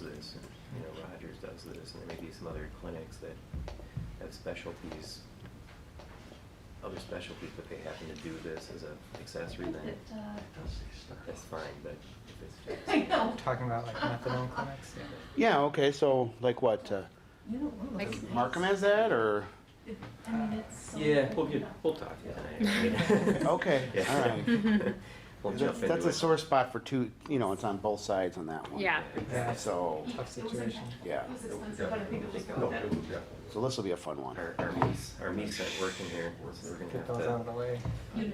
this, and, Rogers does this, and there may be some other clinics that have specialties, other specialties, but they happen to do this as an accessory, then that's fine, but if it's just... Talking about like methadone clinics. Yeah, okay, so like what, Markham has that, or? Yeah, we'll talk tonight. Okay, Yeah. all right. We'll jump into That's a it. sore spot for two, it's on both sides on that one. Yeah. Yeah. So, Tough situation. yeah, so this will be a fun one. Our meats aren't working here, so we're Get gonna those out of have the way. to,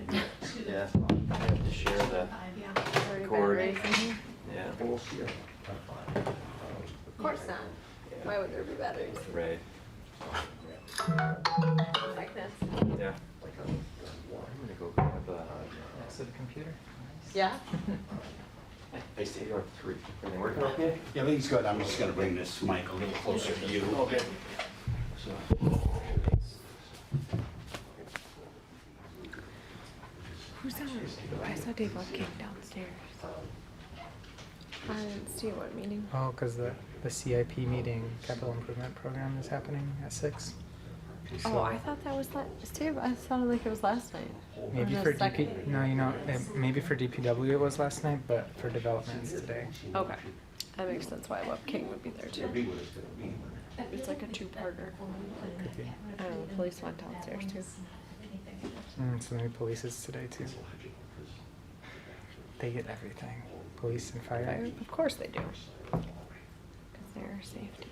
yeah, I have to share the cord. Yeah, Of course not. Why would there be batteries? right, Like this? yeah. I'm gonna go grab Next to the computer. Yeah? I stayed on 3. Are they working okay? Yeah, I think it's good. I'm just gonna bring this mic a little closer to you. Okay. Who's that? I saw Dave King downstairs. I didn't see what meeting. Oh, because the CIP meeting, capital improvement program, is happening at 6. Oh, I thought that was Steve. I sounded like it was last night. Maybe Or for the second. DP, no, maybe for DPW it was last night, but for development it's today. Okay. That makes sense why Web King would be there too. It's like a two-parter. Could be. I don't know, the police went downstairs too. So maybe police is today too. They get everything. Police and fire. Of course they do. Because they're safety.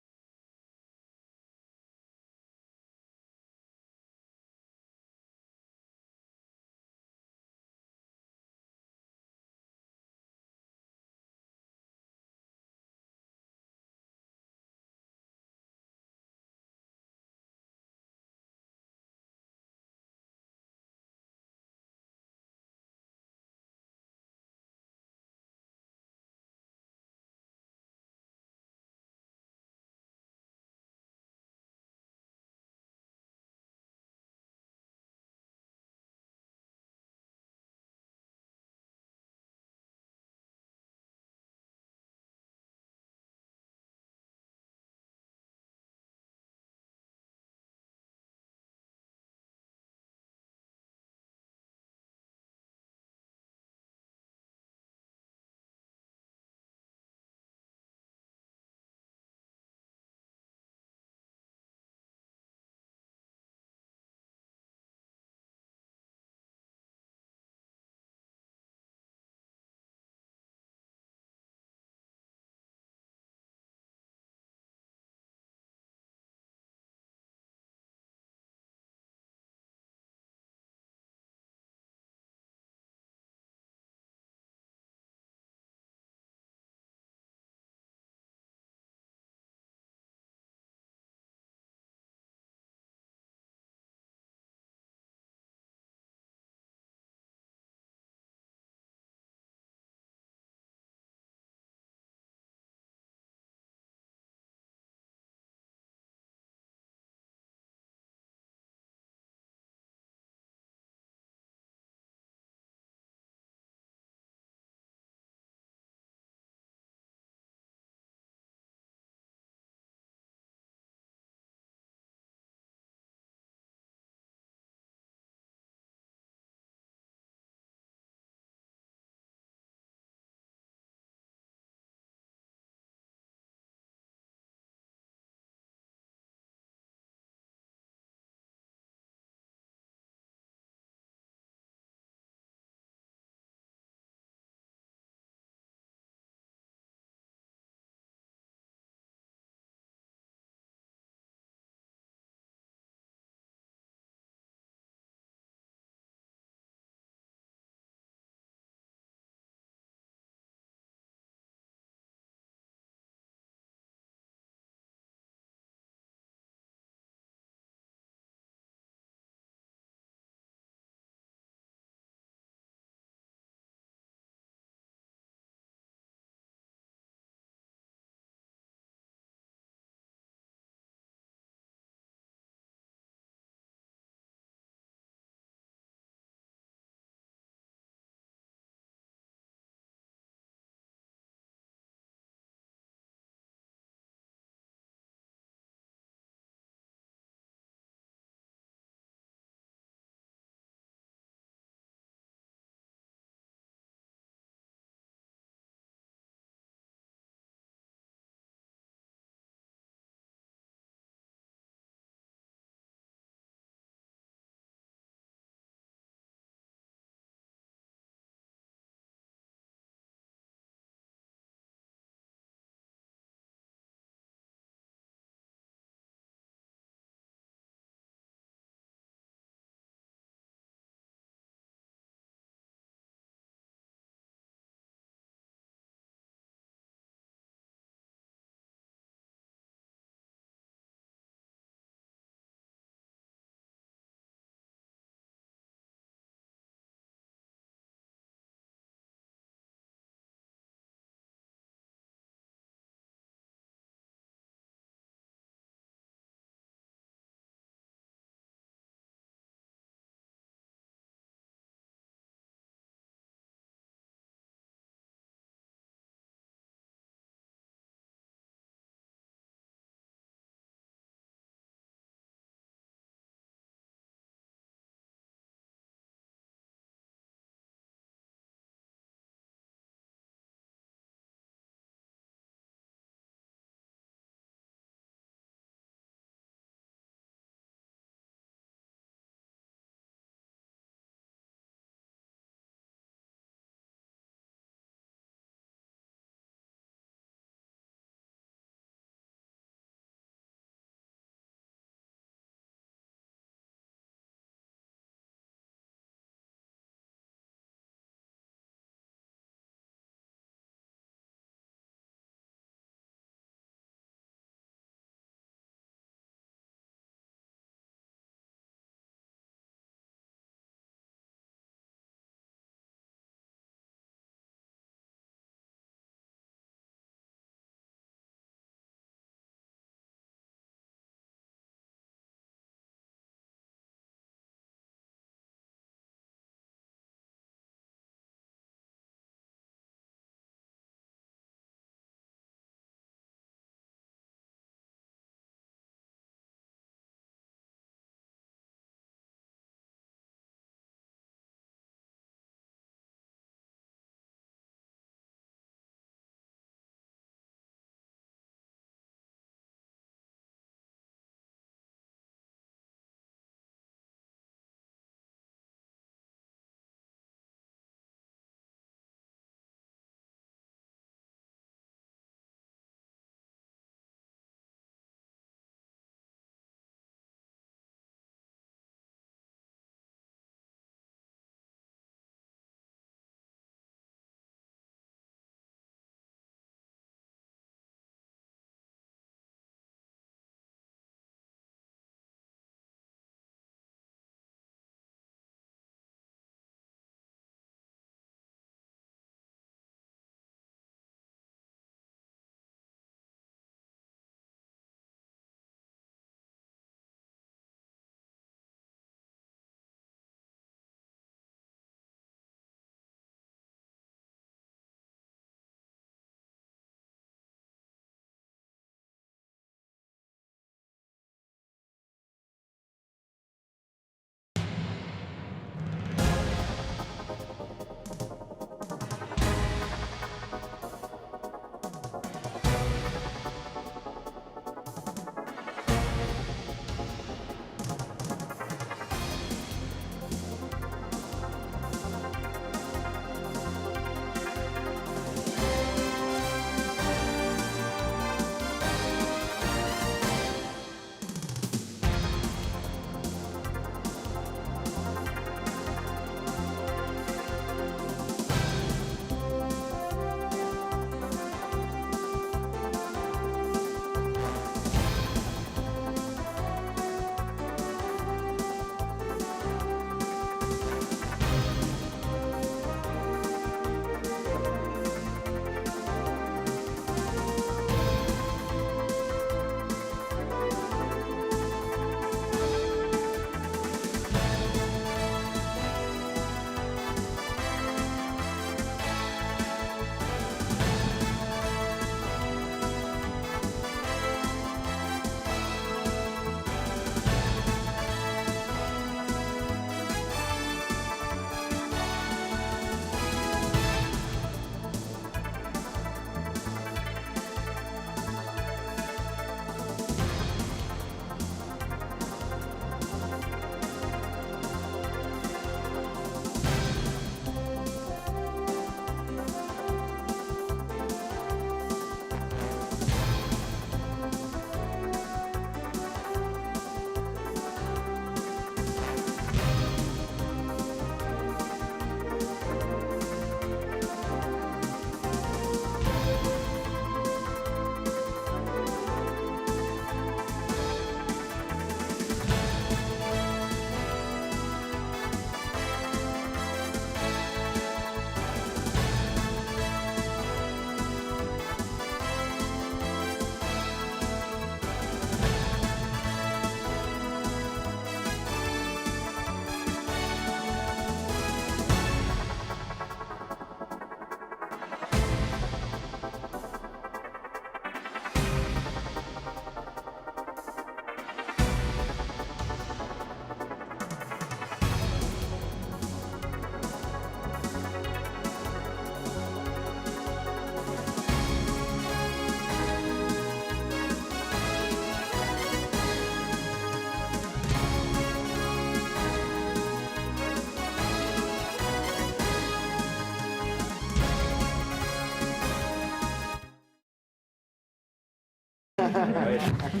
right. Let me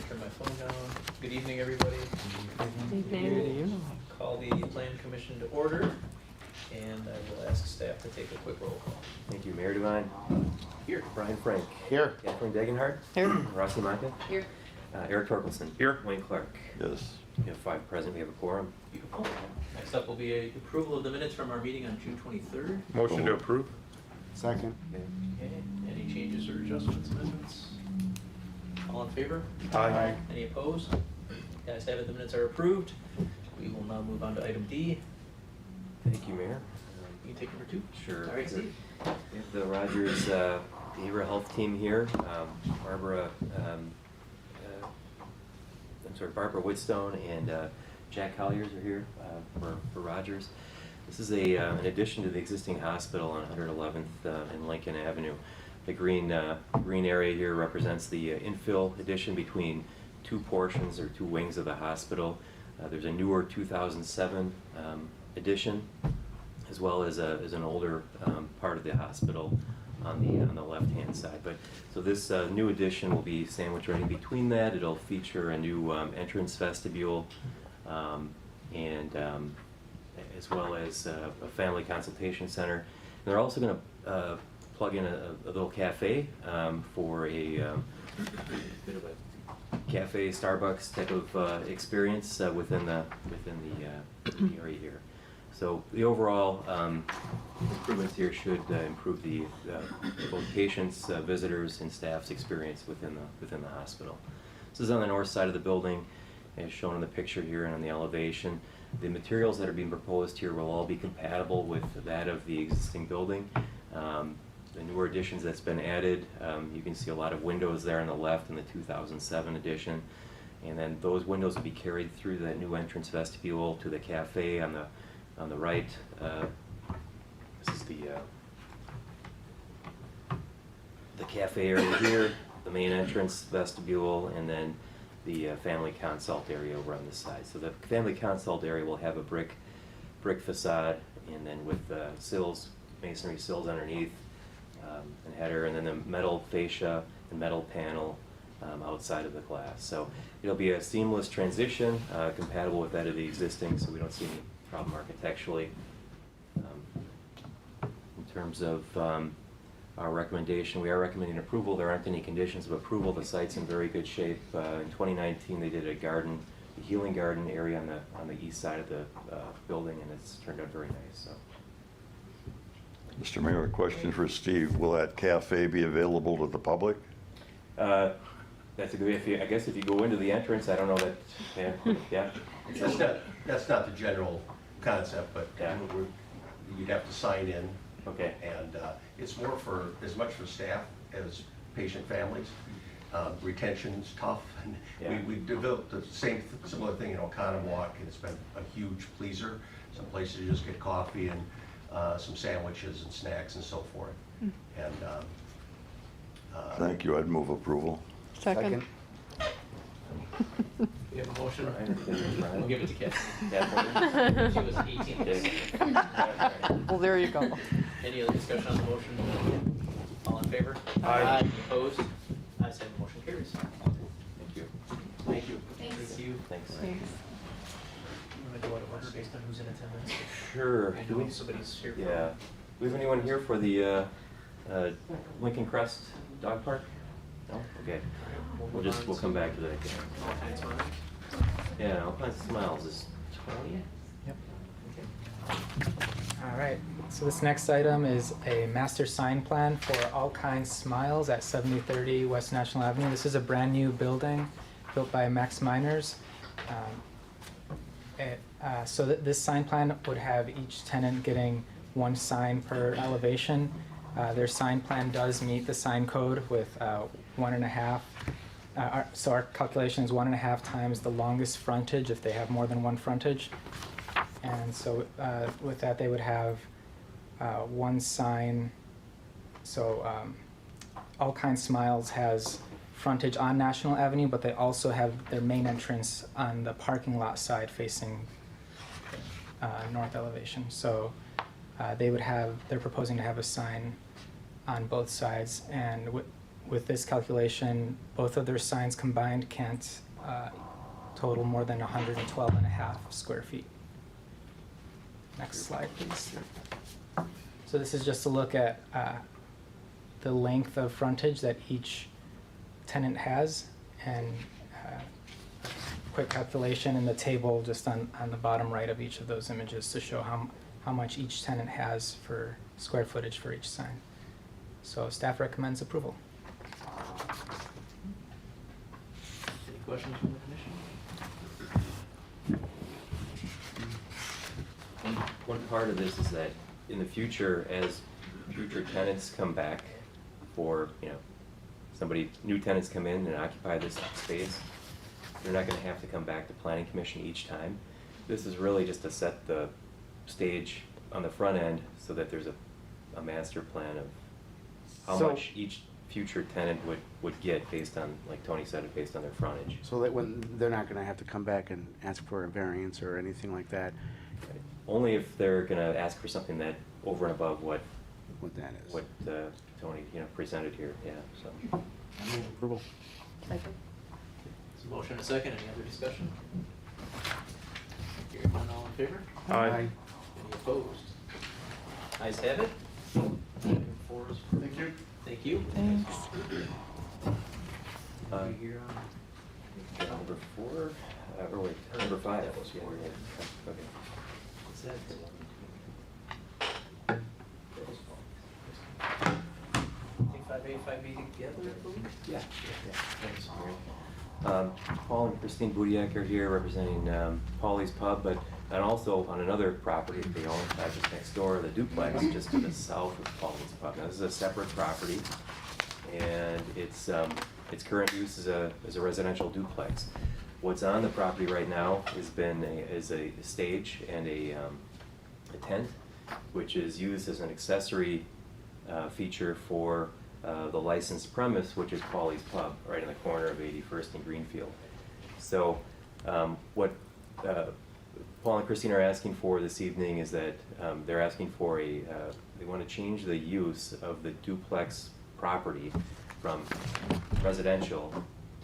turn my phone down. Good evening, everybody. Evening. Call the Plan Commission to order, and I will ask staff to take a quick roll call. Thank you, Mayor Devine. Here. Brian Frank. Here. Kathleen Degenhardt. Here. Rossi Monka. Here. Eric Torkelson. Here. Wayne Clark. Yes. We have 5 present, we have a quorum. Beautiful. Next up will be a approval of the minutes from our meeting on June 23rd. Motion to approve? Second. Okay, any changes or adjustments, amendments? All in favor? Aye. Any opposed? Guys have it, the minutes are approved. We will now move on to item D. Thank you, Mayor. You can take number 2. Sure. All right, Steve. We have the Rogers Behavioral Health Team here. Barbara, Barbara Woodstone and Jack Colliers are here for Rogers. This is an addition to the existing hospital on 111th and Lincoln Avenue. The green area here represents the infill addition between 2 portions or 2 wings of the hospital. There's a newer 2007 addition, as well as an older part of the hospital on the left-hand side. So this new addition will be sandwiched right in between that. It'll feature a new entrance vestibule, and as well as a family consultation center. And they're also going to plug in a little cafe for a bit of a cafe, Starbucks type of experience within the area here. So the overall improvements here should improve the both patients, visitors, and staff's experience within the hospital. This is on the north side of the building, as shown in the picture here and on the elevation. The materials that are being proposed here will all be compatible with that of the existing building. The newer additions that's been added, you can see a lot of windows there on the left in the 2007 edition. And then those windows will be carried through that new entrance vestibule to the cafe on the right. This is the cafe area here, the main entrance vestibule, and then the family consult area over on this side. So the family consult area will have a brick facade, and then with sills, masonry sills underneath, and header, and then the metal fascia and metal panel outside of the glass. So it'll be a seamless transition, compatible with that of the existing, so we don't see any problem architecturally. In terms of our recommendation, we are recommending approval. There aren't any conditions of approval. The site's in very good shape. In 2019, they did a healing garden area on the east side of the building, and it's turned out very nice. So. Mr. Mayor, a question for Steve. Will that cafe be available to the public? That's a good, I guess if you go into the entrance, I don't know that, yeah. That's not the general concept, but Yeah. you'd have to sign in. Okay. And it's more for, as much for staff as patient families. Retention's tough, and Yeah. we developed the similar thing in Oconomowoc, and it's been a huge pleaser. Some places you just get coffee and some sandwiches and snacks and so forth. And Thank you. I'd move approval. Second. We have a motion. Brian? We'll give it to Kathy. Yeah. She was 18. Okay. Well, there you go. Any other discussion on the motion? All in favor? Aye. Any opposed? Ayes have it, motion carries. Thank you. Thank you. Thank you. Thanks. You want to go out of order based on who's in attendance? Sure. I know if somebody's here. Yeah. Do we have anyone here for the Lincoln Crest Dog Park? No? Okay. We'll come back to that again. All kinds of money. Yeah, Alpine Smiles is 20. Yep. Okay. All right, so this next item is a master sign plan for All Kinds Smiles at 7030 West National Avenue. This is a brand new building built by Max Miners. This sign plan would have each tenant getting 1 sign per elevation. Their sign plan does meet the sign code with 1.5. So our calculation is 1.5 times the longest frontage if they have more than 1 frontage. And so with that, they would have 1 sign. So All Kinds Smiles has frontage on National Avenue, but they also have their main entrance on the parking lot side facing north elevation. So they're proposing to have a sign on both sides. And with this calculation, both of their signs combined can't total more than 112.5 square feet. Next slide, please. So this is just a look at the length of frontage that each tenant has, and quick calculation in the table just on the bottom right of each of those images to show how much each tenant has for square footage for each sign. So staff recommends approval. Any questions from the commission? One part of this is that in the future, as future tenants come back for, new tenants come in and occupy this space, they're not gonna have to come back to planning commission each time. This is really just to set the stage on the front end so that there's a master plan of how So- much each future tenant would get based on, like Tony said, based on their frontage. So that when, they're not gonna have to come back and ask for a variance or anything like that, Only if they're gonna ask for something that over and above what that is. Tony, presented here, yeah, so. I move approval. Second. There's a motion and a second. Any other discussion? Hearing none, all in favor? Aye. Any opposed? Ayes have it. Item 4 is approved. Thank you. Thank you. Thanks. Are we here on? Number 4, or wait, number 5. That was Yeah, 4. yeah, okay. Is that? Take 5A, 5B together, I believe? Yeah. Thanks, Mary. Paul and Christine Budiak are here representing Paulie's Pub, and also on another property that they own, just next door, the duplex, just to the south of Paulie's Pub. Now, this is a separate property, and its current use is a residential duplex. What's on the property right now is a stage and a tent, which is used as an accessory feature for the licensed premise, which is Paulie's Pub, right in the corner of 81st and Greenfield. So what Paul and Christine are asking for this evening is that they're asking for they want to change the use of the duplex property from residential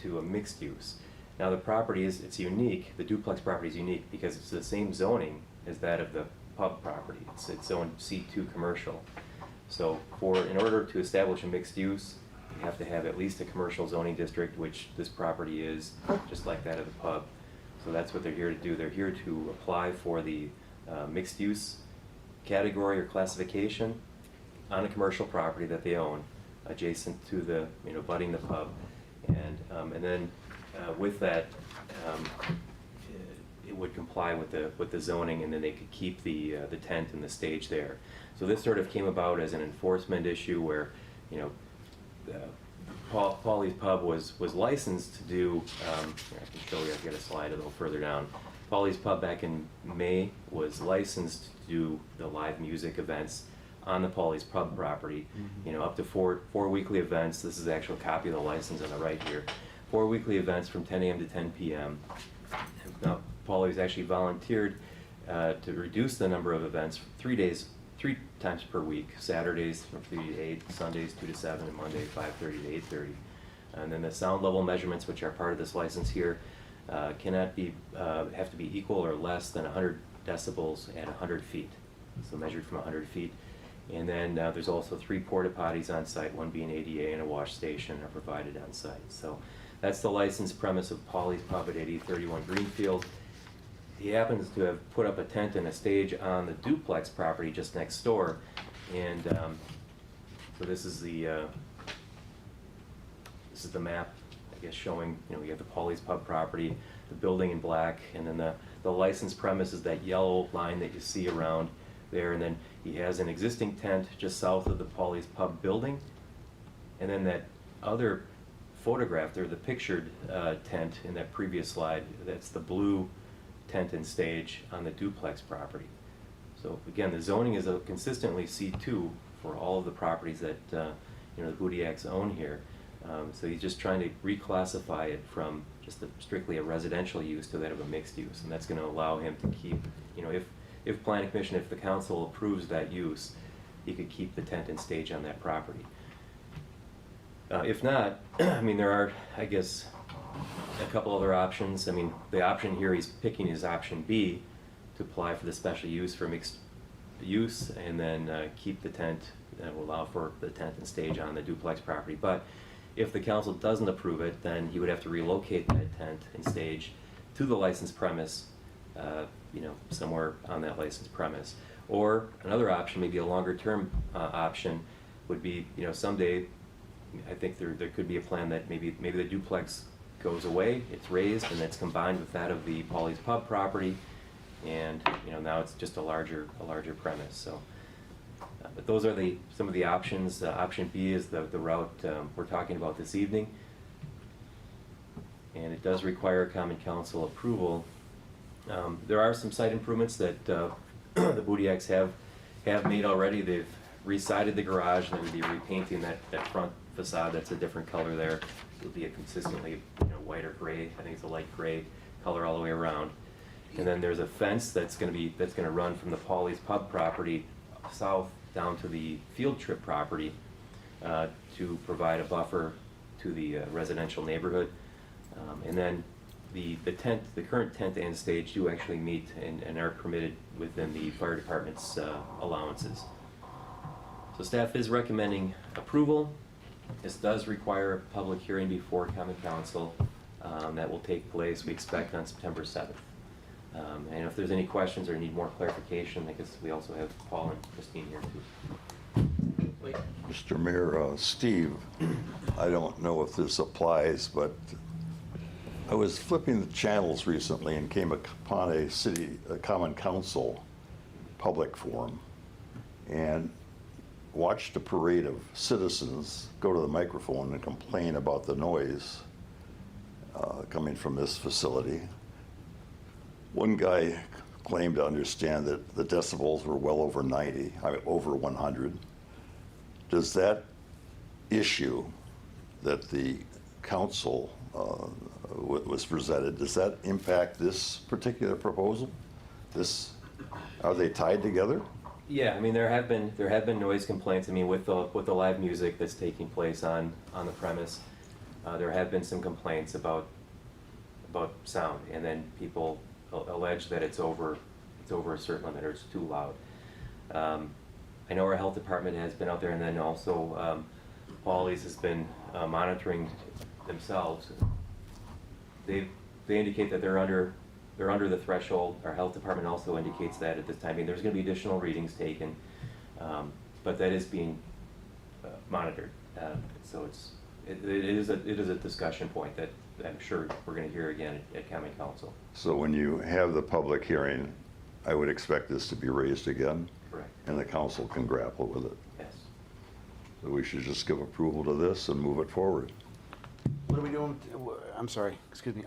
to a mixed use. Now the property it's unique, the duplex property is unique because it's the same zoning as that of the pub property. It's zoned C2 commercial. So in order to establish a mixed use, you have to have at least a commercial zoning district, which this property is, just like that of the pub. So that's what they're here to do. They're here to apply for the mixed use category or classification on a commercial property that they own, adjacent to the, butting the pub. And then with that, it would comply with the zoning, and then they could keep the tent and the stage there. So this sort of came about as an enforcement issue where, Paulie's Pub was licensed to do, I can show you, I've got a slide a little further down. Paulie's Pub back in May was licensed to do the live music events on the Paulie's Pub property, up to four weekly events. This is the actual copy of the license on the right here. 4 weekly events from 10 a.m. to 10 p.m. Now, Paulie's actually volunteered to reduce the number of events 3 times per week: Saturdays from 3 to 8, Sundays 2 to 7, and Monday 5:30 to 8:30. And then the sound level measurements, which are part of this license here, have to be equal or less than 100 decibels at 100 feet. So measured from 100 feet. And then there's also 3 porta potties on site, one being ADA and a wash station are provided on site. So that's the licensed premise of Paulie's Pub at 8031 Greenfield. He happens to have put up a tent and a stage on the duplex property just next door, and so this is the map, I guess, showing, you have the Paulie's Pub property, the building in black, and then the licensed premise is that yellow line that you see around there, and then he has an existing tent just south of the Paulie's Pub building, and then that other photograph there, the pictured tent in that previous slide, that's the blue tent and stage on the duplex property. So again, the zoning is consistently C2 for all of the properties that the Budiaks own here. So he's just trying to reclassify it from just strictly a residential use to that of a mixed use, and that's going to allow him to keep, if planning commission, if the council approves that use, he could keep the tent and stage on that property. If not, I mean, there are, I guess, a couple other options. I mean, the option here he's picking is option B, to apply for the special use for mixed use, and then keep the tent, that will allow for the tent and stage on the duplex property. But if the council doesn't approve it, then he would have to relocate that tent and stage to the licensed premise, you know, somewhere on that licensed premise. Or another option, maybe a longer term option, would be, you know, someday, I think there could be a plan that maybe the duplex goes away, it's raised, and it's combined with that of the Paulie's Pub property, and, you know, now it's just a larger premise. So, but those are some of the options. Option B is the route we're talking about this evening, and it does require common council approval. There are some site improvements that the Boudiaks have made already. They've re-sided the garage, and they would be repainting that front facade. That's a different color there. It'll be a consistently, you know, white or gray. I think it's a light gray color all the way around. And then there's a fence that's going to run from the Paulie's Pub property south down to the Field Trip property to provide a buffer to the residential neighborhood. And then the current tent and stage do actually meet and are permitted within the fire department's allowances. So staff is recommending approval. This does require a public hearing before common council. That will take place, we expect, on September 7th. And if there's any questions or need more clarification, I guess we also have Paul and Christine here too. Wait. Mr. Mayor, Steve, I don't know if this applies, but I was flipping the channels recently and came upon a common council public forum and watched a parade of citizens go to the microphone and complain about the noise coming from this facility. One guy claimed to understand that the decibels were well over 90, over 100. Does that issue that the council was presented, does that impact this particular proposal? Are they tied together? Yeah, I mean, there have been noise complaints. I mean, with the live music that's taking place on the premise, there have been some complaints about sound, and then people allege that it's over a certain limit or it's too loud. I know our health department has been out there, and then also Paulie's has been monitoring themselves. They indicate that they're under the threshold. Our health department also indicates that at this time. I mean, there's going to be additional readings taken, but that is being monitored. So it is a discussion point that I'm sure we're going to hear again at common council. So when you have the public hearing, I would expect this to be raised again? Correct. And the council can grapple with it. Yes. So we should just give approval to this and move it forward. What are we doing? I'm sorry, excuse me.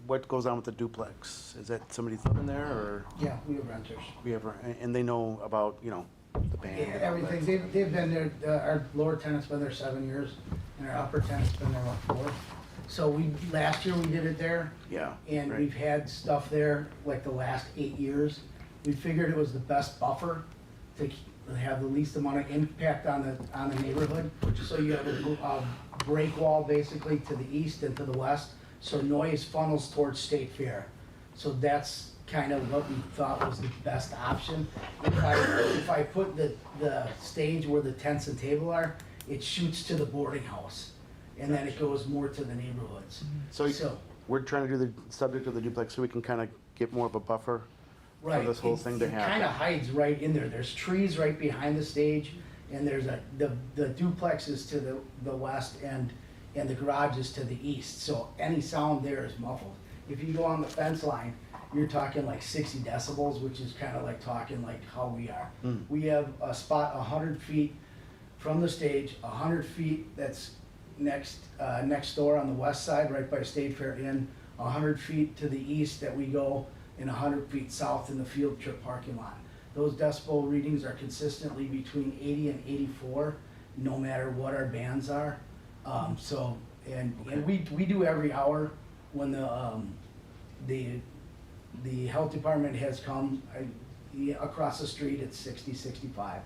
What goes on with the duplex? Is that somebody living there, or Yeah, we have renters. we ever, and they know about, you know, the band? Yeah, and all that? everything. They've been there, our lower tenant's been there 7 years, and our upper tenant's been there, 4. So last year we did it there, Yeah. and right. we've had stuff there like the last 8 years. We figured it was the best buffer to have the least amount of impact on the neighborhood. So you have a break wall basically to the east and to the west, so noise funnels towards State Fair. So that's kind of what we thought was the best option. If I put the stage where the tents and table are, it shoots to the boarding house, and then it goes more to the neighborhoods. So we're trying to do the subject of the duplex so we can kind of get more of a buffer for Right. this whole thing to It kind happen. of hides right in there. There's trees right behind the stage, and there's the duplex is to the west and the garage is to the east. So any sound there is muffled. If you go on the fence line, you're talking like 60 decibels, which is kind of like talking like how we are. We have a spot 100 feet from the stage, 100 feet that's next door on the west side, right by State Fair Inn, 100 feet to the east that we go, and 100 feet south in the Field Trip parking lot. Those decibel readings are consistently between 80 and 84, no matter what our bands are. And we do every hour when the health department has come. Across the street it's 60, 65.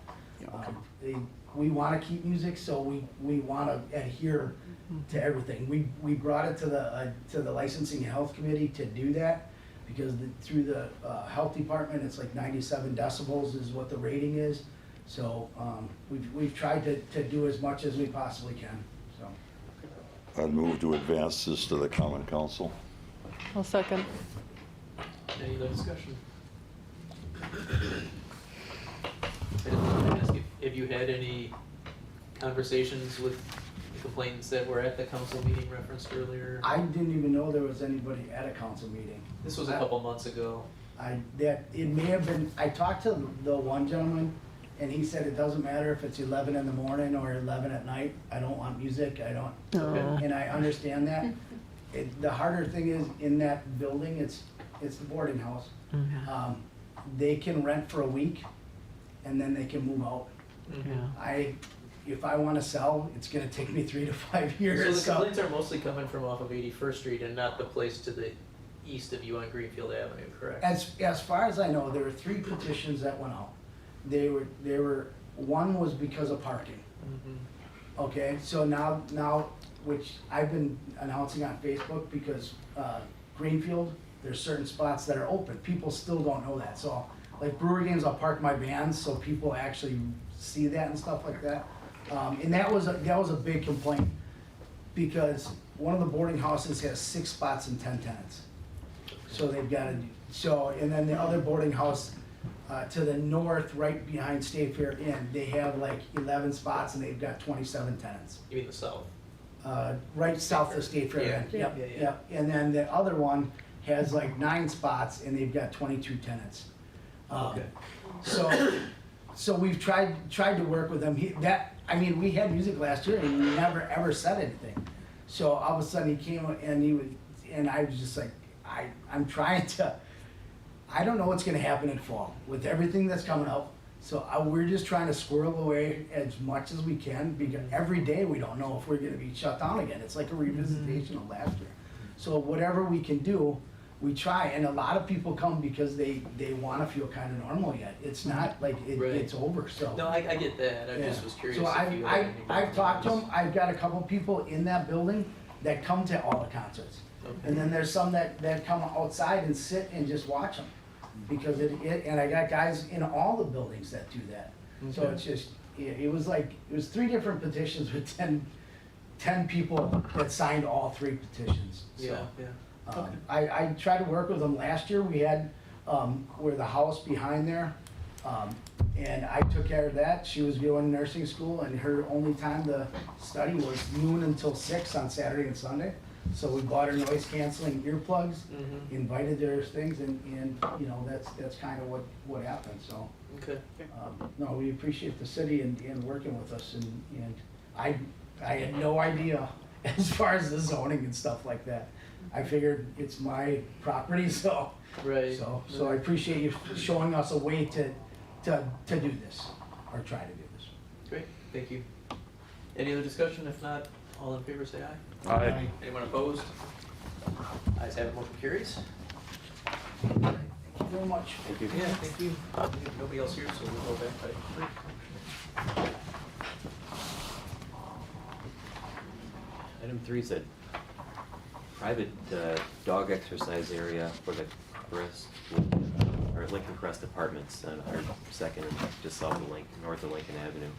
We wanna keep music, so we wanna adhere to everything. We brought it to the licensing and health committee to do that, because through the health department, it's like 97 decibels is what the rating is. So, we've tried to do as much as we possibly can, so. I'd move to advance this to the common council. I'll second. Any other discussion? I just wanted to ask if you had any conversations with the complainants that were at the council meeting referenced earlier? I didn't even know there was anybody at a council meeting. This was a couple months ago. It may have been, I talked to the one gentleman, and he said it doesn't matter if it's 11 in the morning or 11 at night, I don't want music, I don't, Okay. and I understand that. The harder thing is, in that building, it's the boarding house. They can rent for a week, and then they can move out. Mhm. If I wanna sell, it's gonna take me 3 to 5 So years, the so. complaints are mostly coming from off of 81st Street and not the place to the east of you on Greenfield Avenue, correct? As far as I know, there were 3 petitions that went out. One was because of parking. Mhm. Okay, so now, which I've been announcing on Facebook, because Greenfield, there's certain spots that are open. People still don't know that. So like brewery games, I'll park my vans so people actually see that and stuff like that. And that was a big complaint, because one of the boarding houses has 6 spots and 10 tenants. So they've got to, and then the other boarding house to the north, right behind State Fair Inn, they have like 11 spots and they've got 27 tenants. You mean the south? Right south of State Fair Inn, Yeah, yep, yeah, yeah. yep. And then the other one has like 9 spots and they've got 22 tenants. Okay. So we've tried to work with them. We had music last year and he never ever said anything. So all of a sudden he came and I was just like, I'm trying to, I don't know what's gonna happen in fall with everything that's coming up. So we're just trying to squirrel away as much as we can, because every day we don't know if we're gonna be shut down again. It's like a revisitation of last year. So whatever we can do, we try, and a lot of people come because they wanna feel kinda normal yet. It's not like Right. it's over, so. No, I get that. I Yeah. just was curious So if you had any. I've talked to them, I've got a couple people in that building that come to all the concerts. Okay. And then there's some that come outside and sit and just watch them. Because and I got guys in all the buildings that do that. So Okay. it's just, it was 3 different petitions with 10 people that signed all 3 petitions, so. Yeah, yeah. Okay. I tried to work with them last year, we had, where the house behind there, and I took care of that. She was going to nursing school, and her only time to study was noon until 6 on Saturday and Sunday. So we bought her noise canceling earplugs, Mhm. invited their things, and you know, that's kind of what happened, so. Okay. No, we appreciate the city and working with us, and I had no idea as far as the zoning and stuff like that. I figured it's my property, so. Right. So I appreciate you showing us a way to do this, or try to do this. Great, thank you. Any other discussion? If not, all in favor say aye. Aye. Anyone opposed? Ayes have it, motion carries. Thank you very much. Thank you. Yeah, thank you. Nobody else here, so we'll go back by break. Item 3 is a private dog exercise area for the Lincoln Crest Apartments on 102nd, just south of Lincoln, north of Lincoln Avenue.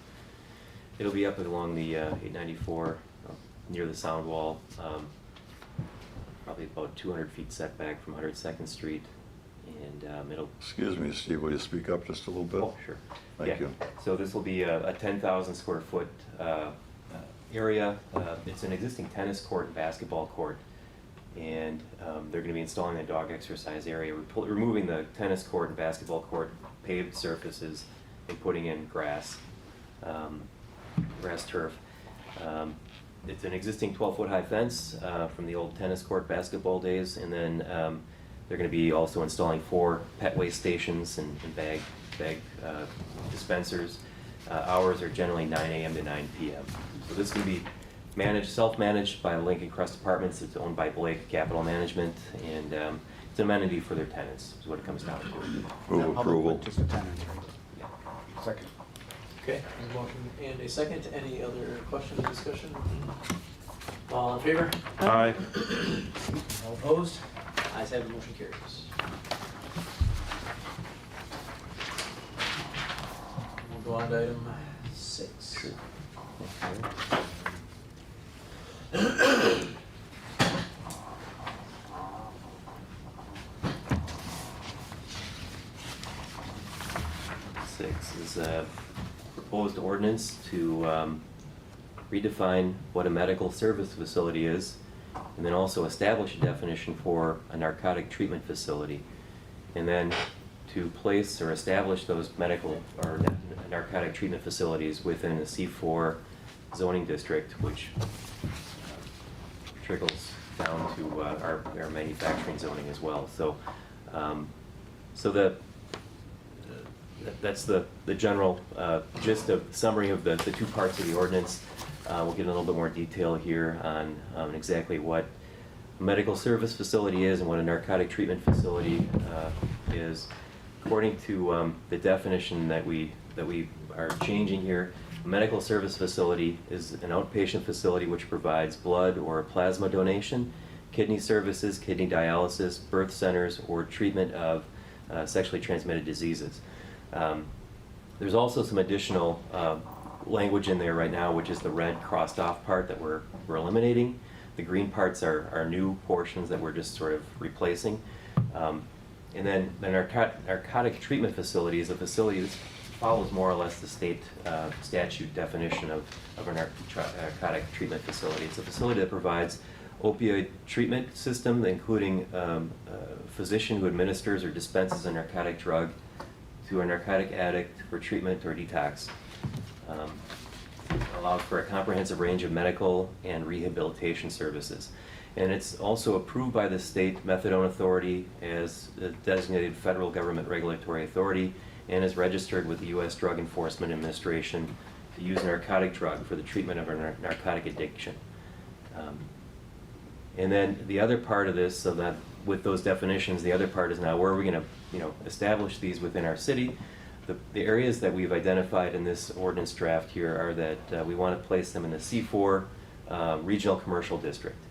It'll be up along the 894 near the sound wall, probably about 200 feet setback from 102nd Street, and it'll. Excuse me, Steve, will you speak up just a little bit? Oh, sure. Thank Yeah. you. So this will be a 10,000 square foot area. It's an existing tennis court and basketball court. And they're going to be installing a dog exercise area, removing the tennis court and basketball court paved surfaces and putting in grass turf. It's an existing 12-foot high fence from the old tennis court basketball days, and then they're going to be also installing 4 pet waste stations and bag dispensers. Hours are generally 9 a.m. to 9 p.m. So this can be self-managed by the Lincoln Crest Apartments. It's owned by Blake Capital Management, and it's an amenity for their tenants, is what it comes down to. Move approval. Just a tenant, right? Yeah. Second. Okay, a motion and a second. Any other questions or discussion? All in favor? Aye. All opposed? Ayes have it, motion carries. We'll go on to item 6. Six is a proposed ordinance to redefine what a medical service facility is, and then also establish a definition for a narcotic treatment facility. And then to place or establish those medical or narcotic treatment facilities within a C4 zoning district, which trickles down to our manufacturing zoning as well. So, that's the general gist of summary of the two parts of the ordinance. We'll get in a little bit more detail here on exactly what a medical service facility is and what a narcotic treatment facility is. According to the definition that we are changing here, a medical service facility is an outpatient facility which provides blood or plasma donation, kidney services, kidney dialysis, birth centers, or treatment of sexually transmitted diseases. There's also some additional language in there right now, which is the red crossed off part that we're eliminating. The green parts are new portions that we're just sort of replacing. And then the narcotic treatment facility is a facility that follows more or less the state statute definition of a narcotic treatment facility. It's a facility that provides opioid treatment system, including a physician who administers or dispenses a narcotic drug to a narcotic addict for treatment or detox. Allows for a comprehensive range of medical and rehabilitation services. And it's also approved by the state methadone authority as a designated federal government regulatory authority and is registered with the U.S. Drug Enforcement Administration to use a narcotic drug for the treatment of a narcotic addiction. And then the other part of this, so that with those definitions, the other part is now where are we going to, establish these within our city. The areas that we've identified in this ordinance draft here are that we want to place them in the C4 regional commercial district.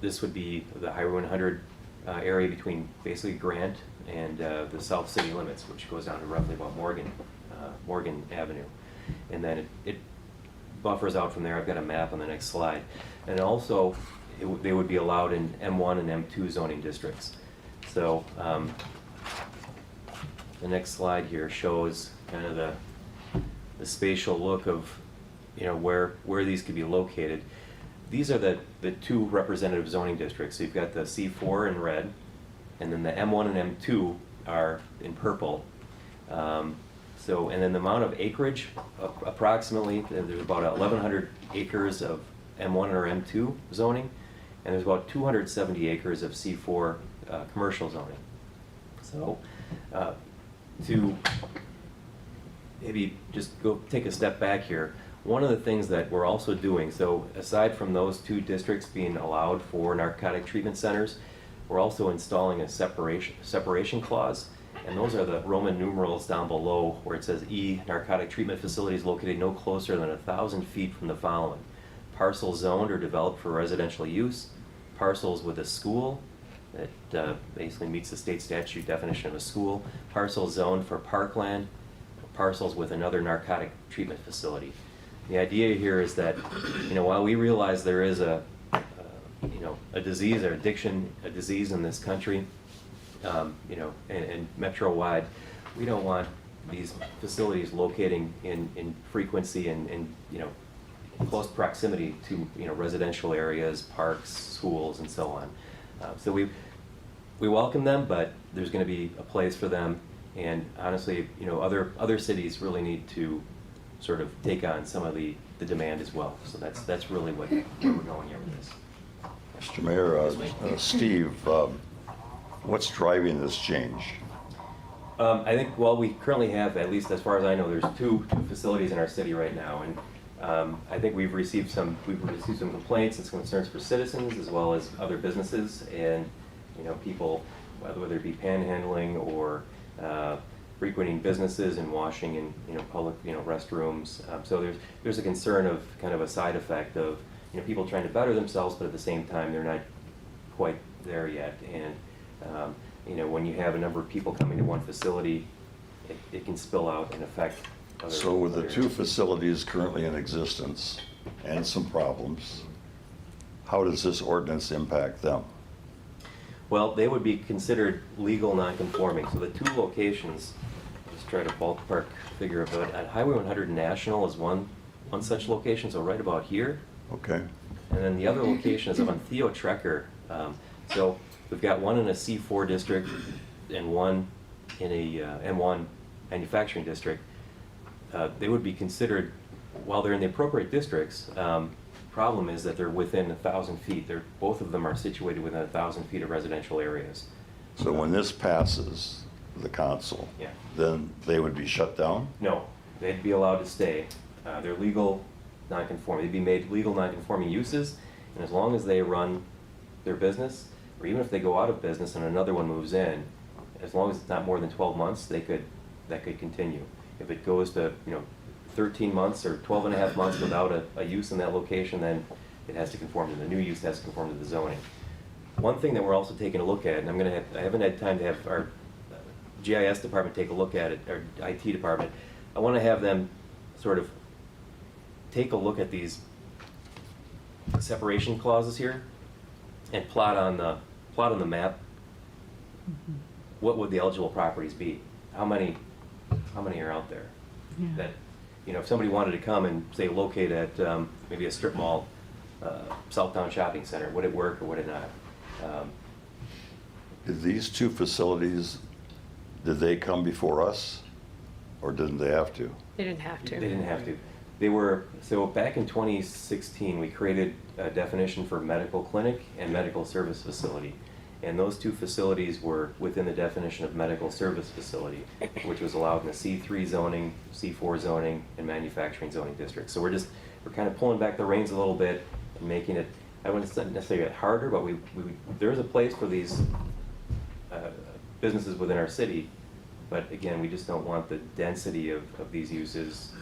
This would be the Highway 100 area between basically Grant and the South City limits, which goes down to roughly about Morgan Avenue. And then it buffers out from there. I've got a map on the next slide. And also, they would be allowed in M1 and M2 zoning districts. So the next slide here shows kind of the spatial look of where these could be located. These are the two representative zoning districts. So you've got the C4 in red, and then the M1 and M2 are in purple. And then the amount of acreage, approximately, there's about 1,100 acres of M1 or M2 zoning, and there's about 270 acres of C4 commercial zoning. So to maybe just go take a step back here, one of the things that we're also doing, so aside from those two districts being allowed for narcotic treatment centers, we're also installing a separation clause, and those are the Roman numerals down below where it says E, narcotic treatment facilities located no closer than 1,000 feet from the following: parcels zoned or developed for residential use, parcels with a school that basically meets the state statute definition of a school, parcels zoned for parkland, parcels with another narcotic treatment facility. The idea here is that, while we realize there is a disease or addiction, a disease in this country, and metro-wide, we don't want these facilities locating in frequency and in close proximity to residential areas, parks, schools, and so on. So we welcome them, but there's going to be a place for them, and honestly, other cities really need to sort of take on some of the demand as well. So that's really where we're going here with this. Mr. Mayor, Steve, what's driving this change? I think, we currently have, at least as far as I know, there's two facilities in our city right now, and I think we've received some complaints and concerns for citizens as well as other businesses, and people, whether it be panhandling or frequenting businesses and washing in, public, restrooms. So there's a concern of kind of a side effect of, people trying to better themselves, but at the same time, they're not quite there yet. And, when you have a number of people coming to one facility, it can spill out and affect other. So with the other- two facilities currently in existence and some problems, how does this ordinance impact them? Well, they would be considered legal non-conforming. So the two locations, just try to ballpark figure of it, at Highway 100 National is one such location, so right about here. Okay, And then the other location is up on Theo Trekker. So we've got one in a C4 district and one in a M1 manufacturing district. They would be considered, while they're in the appropriate districts, problem is that they're within 1,000 feet. Both of them are situated within 1,000 feet of residential areas. so when this passes the council, Yeah. then they would be shut down? No, they'd be allowed to stay. They're legal non-conforming. They'd be made legal non-conforming uses, and as long as they run their business, or even if they go out of business and another one moves in, as long as it's not more than 12 months, that could continue. If it goes to, 13 months or 12 and a half months without a use in that location, then it has to conform to the new use, has to conform to the zoning. One thing that we're also taking a look at, and I haven't had time to have our GIS department take a look at it, our IT department. I want to have them sort of take a look at these separation clauses here and plot on the map, what would the eligible properties be? How many are out there? That, if somebody wanted to come and say locate at maybe a strip mall, Southtown Shopping Center, would it work or would it not? Did these two facilities, did they come before us, or didn't they have to? They didn't have to. They didn't have to. So back in 2016, we created a definition for medical clinic and medical service facility. And those two facilities were within the definition of medical service facility, which was allowed in the C3 zoning, C4 zoning, and manufacturing zoning districts. So we're kind of pulling back the reins a little bit and making it, I wouldn't necessarily get harder, but there's a place for these businesses within our city. But again, we just don't want the density of these uses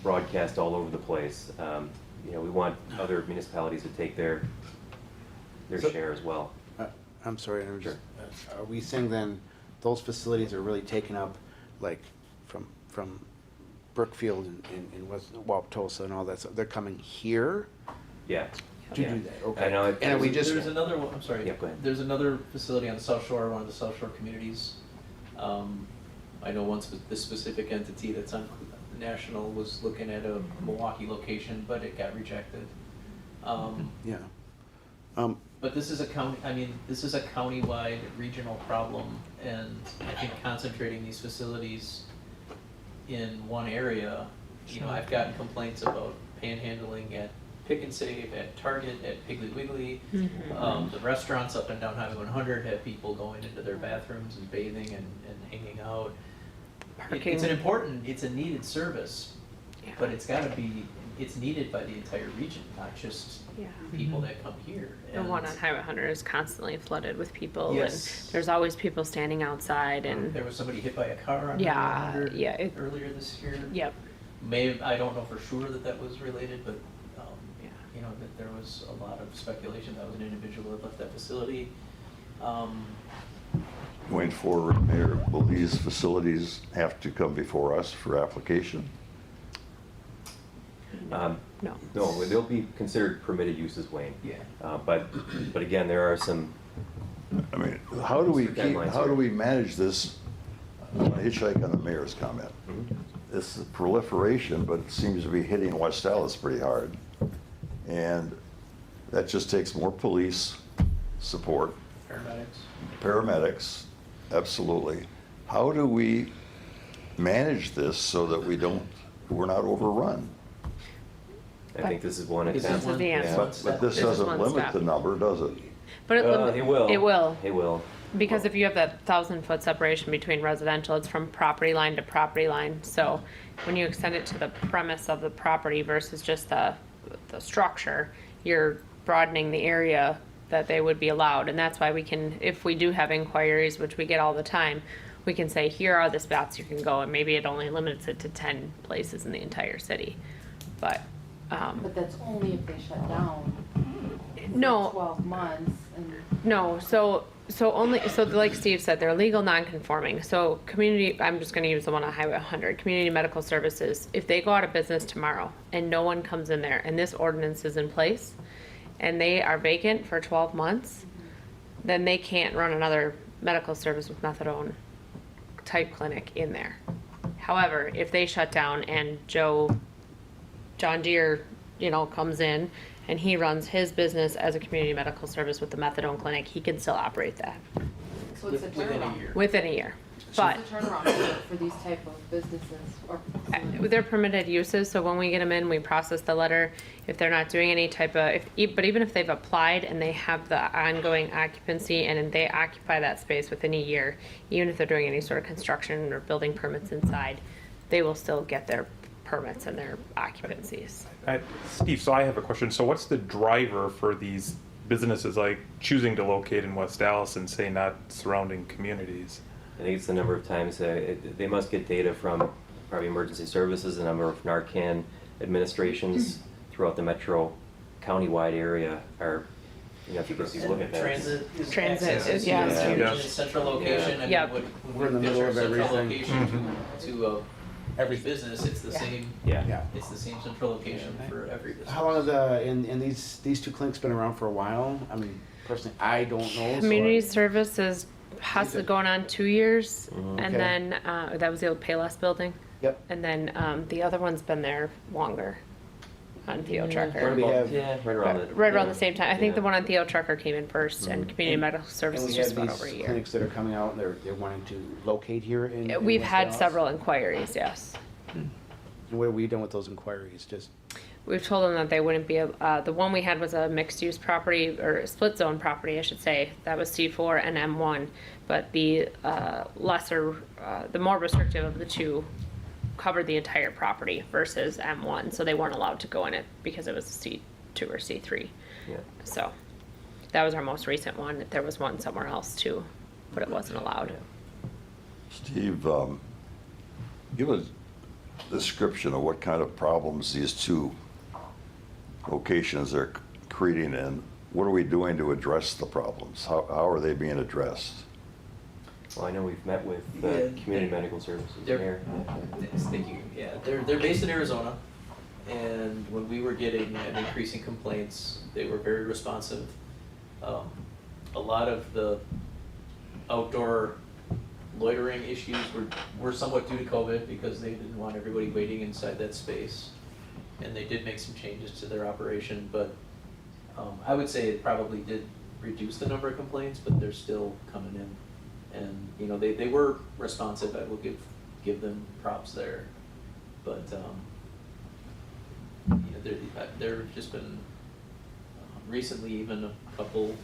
broadcast all over the place. We want other municipalities to take their share as well. I'm sorry, I'm Sure. are we saying then those facilities are really taken up, like, from Brookfield and West Wauwatosa and all that, so they're coming here Yeah. to Yeah. do that? Okay. I know, And we just, There's another one, I'm sorry. Yeah, go ahead. There's another facility on the South Shore, one of the South Shore communities. I know this specific entity that's on National was looking at a Milwaukee location, but it got rejected. yeah. But this is a countywide regional problem, and I think concentrating these facilities in one area, I've gotten complaints about panhandling at Pick and Save, at Target, at Piggly Wiggly. The restaurants up and down Highway 100 have people going into their bathrooms and bathing and hanging out. Parking. It's a needed service, but it's needed by the entire region, not just Yeah. people that come here. The one on Highway 100 is constantly flooded with people, Yes. and there's always people standing outside, and There was somebody hit by a car on Yeah, Highway 100 yeah, earlier this year. yep. I don't know for sure that was related, but, Yeah. that there was a lot of speculation that was an individual that left that facility. Going forward, Mayor, will these facilities have to come before us for application? No. No, they'll be considered permitted uses, Wayne. Yeah. But again, there are some, I mean, how do we Some deadlines how do here. we manage this? I'm gonna hitchhike on the mayor's comment. It's the proliferation, but it seems to be hitting West Dallas pretty hard. And that just takes more police support, paramedics, absolutely. How do we manage this so that we're not overrun? I think this is one This is attempt. one- the answer. Yeah. But this This is doesn't one limit step. the number, does it? But It will. It will. It will. Because if you have that 1,000-foot separation between residential, it's from property line to property line. So when you extend it to the premise of the property versus just the structure, you're broadening the area that they would be allowed. And that's why we can, if we do have inquiries, which we get all the time, we can say, here are the spots you can go, and maybe it only limits it to 10 places in the entire city. But, But that's only if they shut down for no, 12 months and. no, so like Steve said, they're legal non-conforming. So community, I'm just gonna use the one on Highway 100, community medical services, if they go out of business tomorrow and no one comes in there and this ordinance is in place and they are vacant for 12 months, then they can't run another medical service with methadone type clinic in there. However, if they shut down and John Deere, comes in and he runs his business as a community medical service with the methadone clinic, he can still operate that So it's a Within a turnaround. year. within a year. But It's a turnaround for these type of businesses or facilities. they're permitted uses, so when we get them in, we process the letter. If they're not doing any type of, but even if they've applied and they have the ongoing occupancy and they occupy that space within a year, even if they're doing any sort of construction or building permits inside, they will still get their permits and their occupancies. Steve, so I have a question. So what's the driver for these businesses like choosing to locate in West Dallas and say not surrounding communities? I think it's the number of times they must get data from probably emergency services, a number of Narcan administrations throughout the metro county-wide area are, if you could look at that. Transit Transit is, yeah. Yeah. Central location, I mean, Yep. when We're in the we middle picture of central everything. location to every Everything. business, it's the same, Yeah. Yeah. it's the same central location for every business. How long have and these two clinics been around for a while? I mean, personally, I don't know. so Community service is possibly going on 2 years, and Okay. then, that was the old Payless building. Yep. And then, the other one's been there longer on Theo Where Trucker. we have- right around the. Right around the same time. I think the Yeah. one on Theo Trucker came in first, and community medical And services we just have about over a these year. clinics that are coming out, and they're wanting to locate here in We've West had Dallas? several inquiries, yes. And what have we done with those inquiries? Just, We've told them that they wouldn't be, the one we had was a mixed-use property, or a split zone property, I should say. That was C4 and M1, but the lesser, the more restrictive of the two covered the entire property versus M1, so they weren't allowed to go in it because it was a C2 or C3. Yeah. So, that was our most recent one. There was one somewhere else too, but it wasn't allowed. Steve, give a description of what kind of problems these two locations are creating, and what are we doing to address the problems? How are they being addressed? Well, I know we've met with Yeah. community medical services They're- here. Yes, thank you. Yeah, they're based in Arizona, and when we were getting increasing complaints, they were very responsive. A lot of the outdoor loitering issues were somewhat due to COVID because they didn't want everybody waiting inside that space. And they did make some changes to their operation, but I would say it probably did reduce the number of complaints, but they're still coming in. And, they were responsive, I will give them props there. But, there have just been, recently even a couple,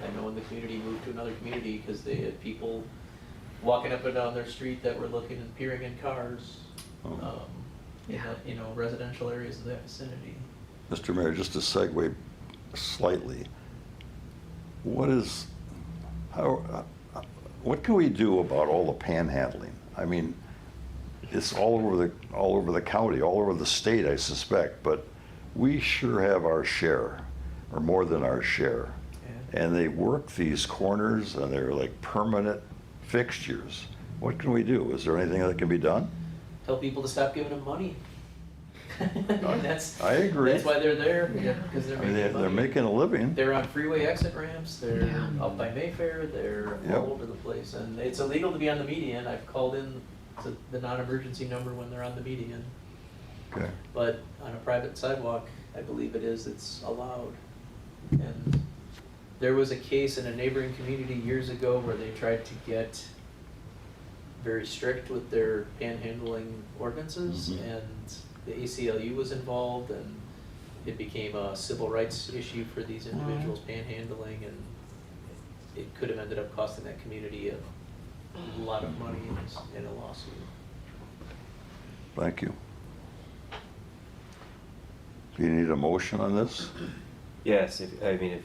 I know in the community moved to another community because they had people walking up and down their street that were looking and peering in cars, in the, residential areas of that vicinity. Mr. Mayor, just to segue slightly, what can we do about all the panhandling? I mean, it's all over the county, all over the state, I suspect, but we sure have our share, or more than our share. And they work these corners, and they're like permanent fixtures. What can we do? Is there anything that can be done? Tell people to stop giving them money. That's, I agree. that's why they're there, because they're I mean, making money. they're making a living. They're on freeway exit ramps, they're out by Mayfair, they're Yep. all over the place, and it's illegal to be on the median. I've called in to the non-emergency number when they're on the median, Okay. but on a private sidewalk, I believe it's allowed. And there was a case in a neighboring community years ago where they tried to get very strict with their panhandling ordinances, Mhm. and the ACLU was involved, and it became a civil rights issue for these individuals panhandling, and it could have ended up costing that community a lot of money in a lawsuit. Thank you. Do you need a motion on this? Yes, if you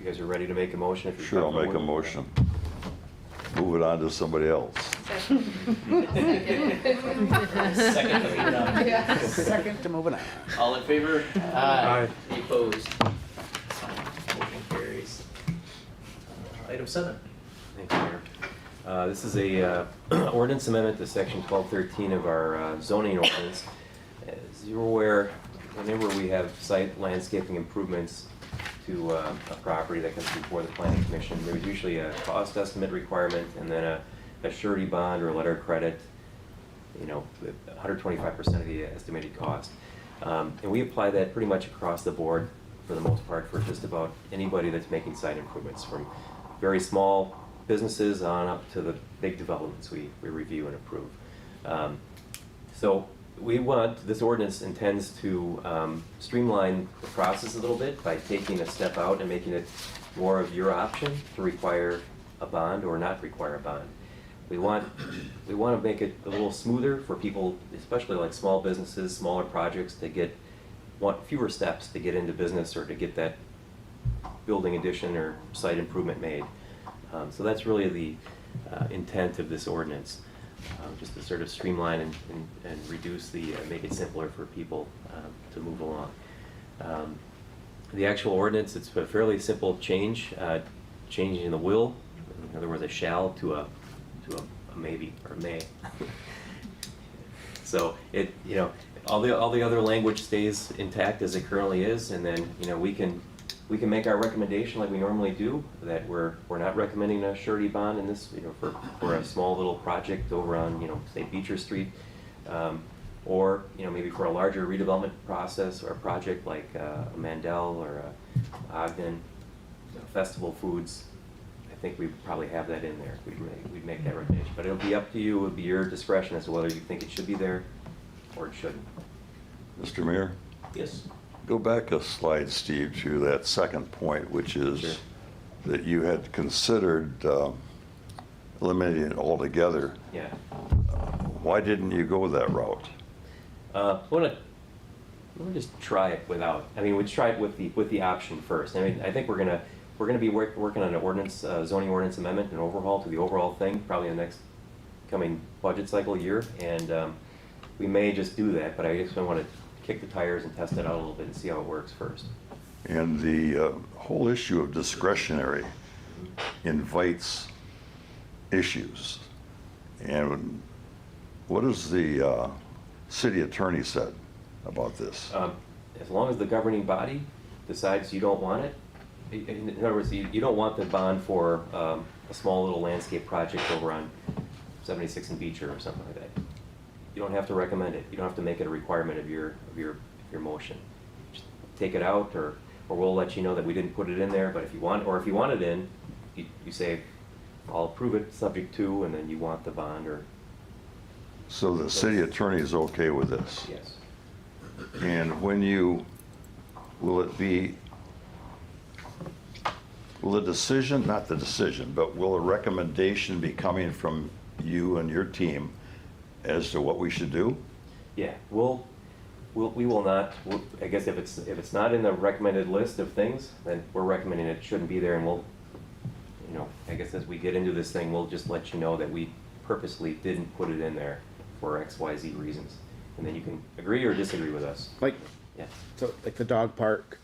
guys are ready to make a motion, if you're Sure, I'll make a comfortable with it. motion. move it on to somebody else. Second, to move on. Second to moving on. All in favor? Aye. Any opposed? Motion carries. Item 7. Thank you, Mayor. This is a ordinance amendment to section 1213 of our zoning ordinance. As you're aware, whenever we have site landscaping improvements to a property that comes before the planning commission, there's usually a cost estimate requirement and then a surety bond or a letter of credit, 125% of the estimated cost. And we apply that pretty much across the board for the most part for just about anybody that's making site improvements, from very small businesses on up to the big developments we review and approve. So this ordinance intends to streamline the process a little bit by taking a step out and making it more of your option to require a bond or not require a bond. We want to make it a little smoother for people, especially like small businesses, smaller projects, to want fewer steps to get into business or to get that building addition or site improvement made. So that's really the intent of this ordinance, just to sort of streamline and reduce make it simpler for people to move along. The actual ordinance, it's a fairly simple change, changing the will, in other words, a shall to a maybe or may. So all the other language stays intact as it currently is, and then we can make our recommendation like we normally do, that we're not recommending a surety bond in this, for a small little project over on, say Beecher Street, or, maybe for a larger redevelopment process or a project like a Mandel or a Ogden, Festival Foods. I think we probably have that in there. We'd make that recommendation, but it'll be up to you. It'll be your discretion as to whether you think it should be there or it shouldn't. Mr. Mayor, Yes. go back a slide, Steve, to that second point, which is Sure. that you had considered eliminating it altogether. Yeah. Why didn't you go that route? We'll just try it without. I mean, we'd try it with the option first. I mean, I think we're gonna be working on an ordinance, zoning ordinance amendment, an overhaul to the overall thing, probably in the next coming budget cycle year, and we may just do that. But I just want to kick the tires and test it out a little bit and see how it works first. And the whole issue of discretionary invites issues. And what has the city attorney said about this? As long as the governing body decides you don't want it, in other words, you don't want the bond for a small little landscape project over on 76 and Beecher or something like that. You don't have to recommend it. You don't have to make it a requirement of your motion. Just take it out, or we'll let you know that we didn't put it in there. But if you want it in, you say, I'll approve it subject to, and then you want the bond or. So the city attorney is okay with this? Yes. And will the decision, not the decision, but will a recommendation be coming from you and your team as to what we should do? Yeah, we will not. I guess if it's not in the recommended list of things, then we're recommending it shouldn't be there, and we'll, I guess as we get into this thing, we'll just let you know that we purposely didn't put it in there for XYZ reasons, and then you can agree or disagree with us. Like, Yeah. so like the dog park,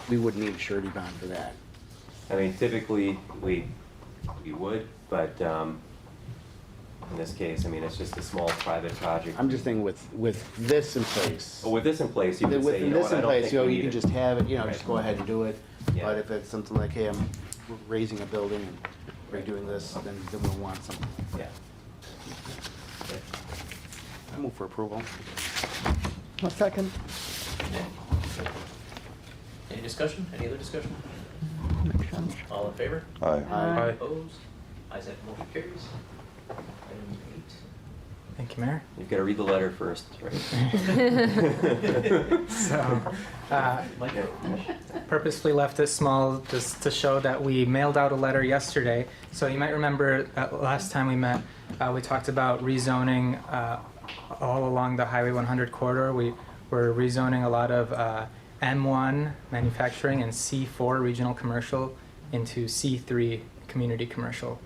we wouldn't need a surety bond for that. I mean, typically we would, but in this case, I mean, it's just a small private project. I'm just thinking with this in place. Well, with this in place, you can With say, this in I don't place, think you we can need it. just have it, Right. just go ahead and do it. Yeah. But if it's something like, hey, I'm raising a building and redoing this, then we'll want something. Yeah. I move for approval. A second. Any discussion? Any other discussion? Makes sense. All in favor? Aye. Aye. Opposed? Ayes have, motion carries. Item 8. Thank you, Mayor. You've got to read the letter first, right? So, purposefully left it small just to show that we mailed out a letter yesterday. So you might remember last time we met, we talked about rezoning all along the Highway 100 corridor. We were rezoning a lot of M1 manufacturing and C4 regional commercial into C3 community commercial.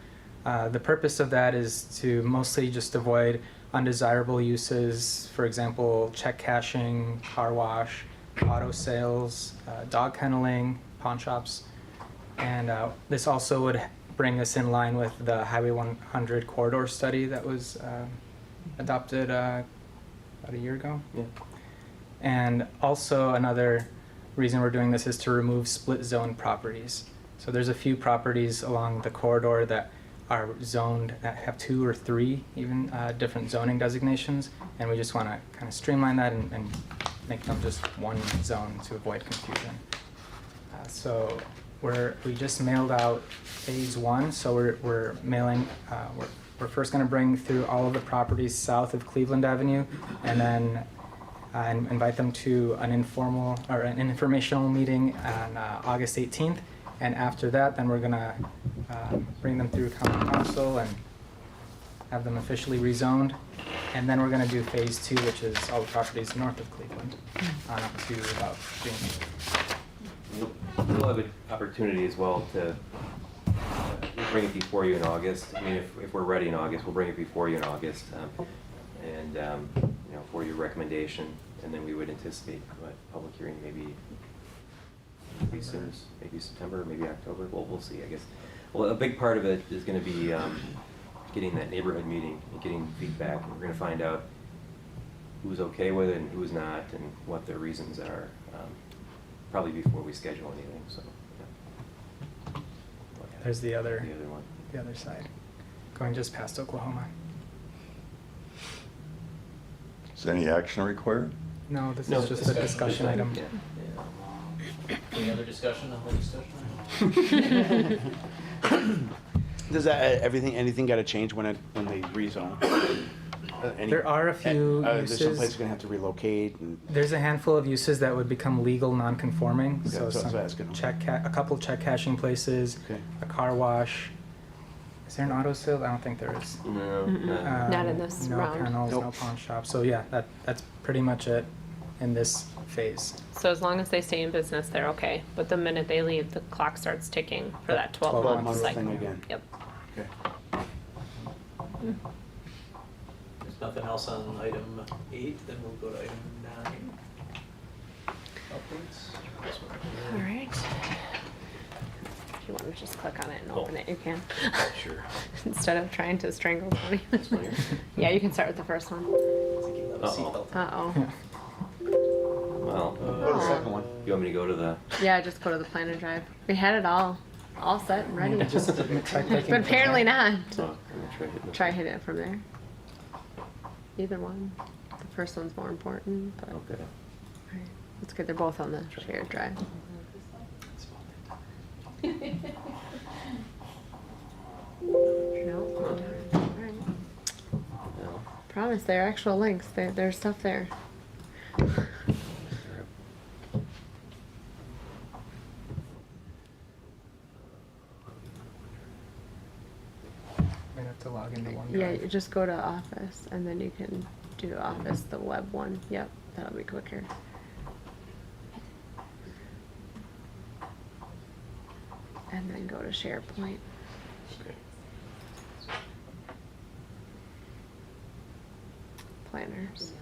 The purpose of that is to mostly just avoid undesirable uses, for example, check cashing, car wash, auto sales, dog kenneling, pawn shops. And this also would bring us in line with the Highway 100 corridor study that was adopted about a year ago. Yeah. And also another reason we're doing this is to remove split zone properties. So there's a few properties along the corridor that are zoned, that have 2 or 3 even different zoning designations, and we just want to kind of streamline that and make them just one zone to avoid confusion. So we just mailed out phase 1, so we're mailing, we're first going to bring through all of the properties south of Cleveland Avenue, and then and invite them to an informal or an informational meeting on August 18th. And after that, then we're gonna bring them through common council and have them officially rezoned. And then we're gonna do phase 2, which is all the properties north of Cleveland, on up to about June. We'll have an opportunity as well to bring it before you in August. I mean, if we're ready in August, we'll bring it before you in August, and you know, for your recommendation, and then we would anticipate a public hearing maybe soon as maybe September, maybe October. Well, we'll see, I guess. Well, a big part of it is going to be getting that neighborhood meeting and getting feedback. And we're going to find out who's okay with it and who's not, and what their reasons are. Probably before we schedule anything. So. Yeah. There's the other one. The other side, going just past Oklahoma. Is any action required? No, this is just a discussion item. Yeah. Any other discussion on the discussion item? Does that, anything gotta change when they rezone? There are a few There's some uses. place gonna have to relocate and, There's a handful of uses that would become legal non-conforming. Okay, So that's what I was some asking. a couple check cashing places, Okay. a car wash. Is there an auto sale? I don't think there is. No. Not in this no round. kennels, no Nope. pawn shop. So yeah, that's pretty much it in this phase. So as long as they stay in business, they're okay. But the minute they leave, the clock starts ticking for that 12 12 month month cycle. thing again. Yep. Okay. There's nothing else on item 8, then we'll go to item 9. Updates? All right. If you want to just click on it and Oh. open it, you can. Sure. Instead of trying to strangle Tony. This one here? Yeah, you can start with the first one. Thinking about a seatbelt. Uh-oh. Well, Go to the second one. you want me to go to the? Yeah, just go to the planner drive. We had it all set and ready. Just try clicking But apparently from there. not. Oh, I'm gonna try hitting this Try one. hitting it from there. Either one. The first one's more important, but Okay. alright. That's good. They're both on the shared drive. No. Alright. No. Promise, they're actual links. There's stuff there. Might have to log into OneDrive. Yeah, you just go to Office and then you can do Office, the web one. Yep, that'll be quicker. And then go to SharePoint. Okay. Planners.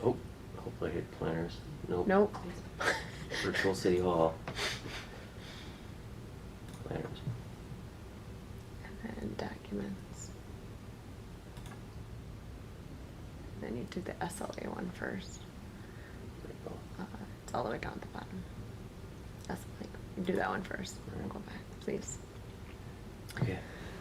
Oh, hopefully I hit planners. Nope. Nope. Virtual City Hall. Planners. And then documents. Then you do the SLA one first. There you go. It's all the way down at the bottom. SLA. You do that one first. And then go back, please. Okay.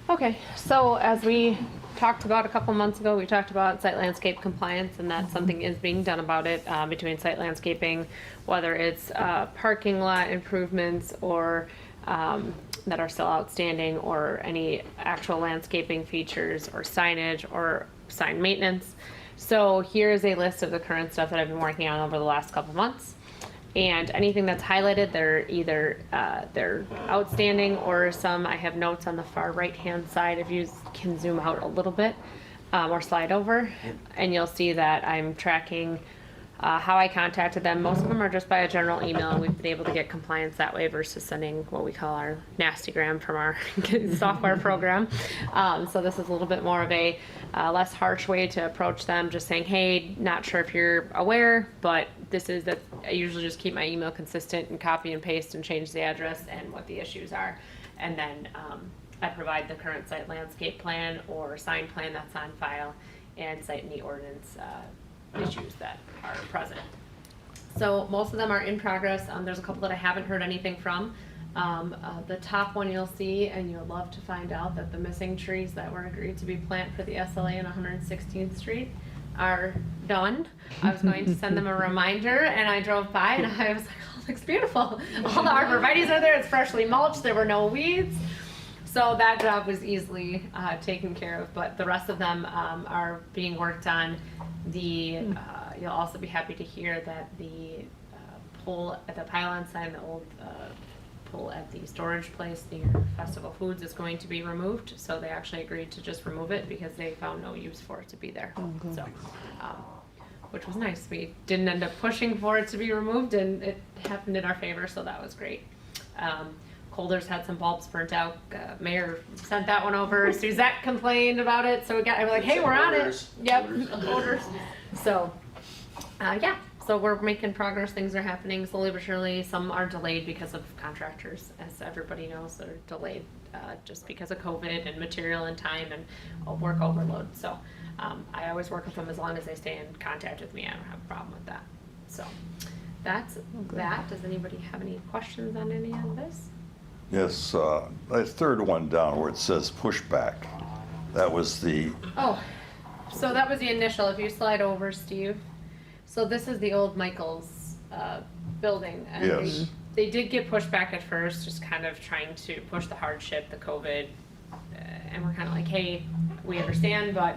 Okay, so as we talked about a couple months ago, we talked about site landscape compliance, and that something is being done about it between site landscaping, whether it's parking lot improvements or that are still outstanding, or any actual landscaping features or signage or sign maintenance. So here's a list of the current stuff that I've been working on over the last couple months. And anything that's highlighted, they're either they're outstanding, or some I have notes on the far right hand side. If you can zoom out a little bit or slide over, and you'll see that I'm tracking How I contacted them, most of them are just by a general email, and we've been able to get compliance that way versus sending what we call our nastygram from our software program. So this is a little bit more of a less harsh way to approach them, just saying, hey, not sure if you're aware, but this is that I usually just keep my email consistent and copy and paste and change the address and what the issues are. And then I provide the current site landscape plan or sign plan that's on file and cite any ordinance issues that are present. So most of them are in progress. There's a couple that I haven't heard anything from. The top one you'll see, and you'll love to find out that the missing trees that were agreed to be planted for the SLA on 116th Street are done. I was going to send them a reminder, and I drove by and I was like, oh, it looks beautiful. All the arborvitaes are there, it's freshly mulched, there were no weeds. So that job was easily taken care of, but the rest of them are being worked on. You'll also be happy to hear that the pole at the pylon sign, the old pole at the storage place near Festival Foods is going to be removed. So they actually agreed to just remove it because they found no use for it to be there. So, which was nice. We didn't end up pushing for it to be removed, and it happened in our favor, so that was great. Colders had some bulbs burnt out. Mayor sent that one over. Suzette complained about it, so I was like, hey, we're on it. Yep, odors. So, yeah. So we're making progress. Things are happening slowly but surely. Some are delayed because of contractors, as everybody knows. They're delayed just because of COVID and material and time and work overload. So I always work with them as long as they stay in contact with me. I don't have a problem with that. So that's that. Does anybody have any questions on any of this? Yes, the third one down where it says pushback, that was the, Oh, so that was the initial. If you slide over, Steve. So this is the old Michaels building. And Yes. They did get pushed back at first, just kind of trying to push the hardship, the COVID. And we're kind of like, hey, we understand, but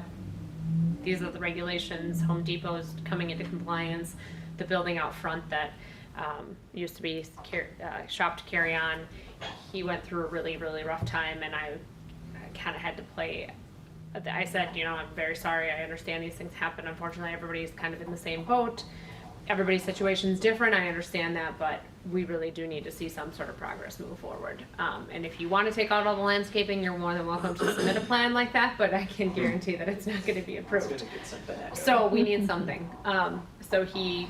these are the regulations. Home Depot is coming into compliance. The building out front that used to be Shop to Carry On, he went through a really, really rough time, and I kind of had to play. I said, I'm very sorry. I understand these things happen. Unfortunately, everybody's kind of in the same boat. Everybody's situation is different. I understand that, but we really do need to see some sort of progress move forward. And if you want to take out all the landscaping, you're more than welcome to submit a plan like that, but I can guarantee that it's not going to be approved. It's gonna get sent back. So we need something. So he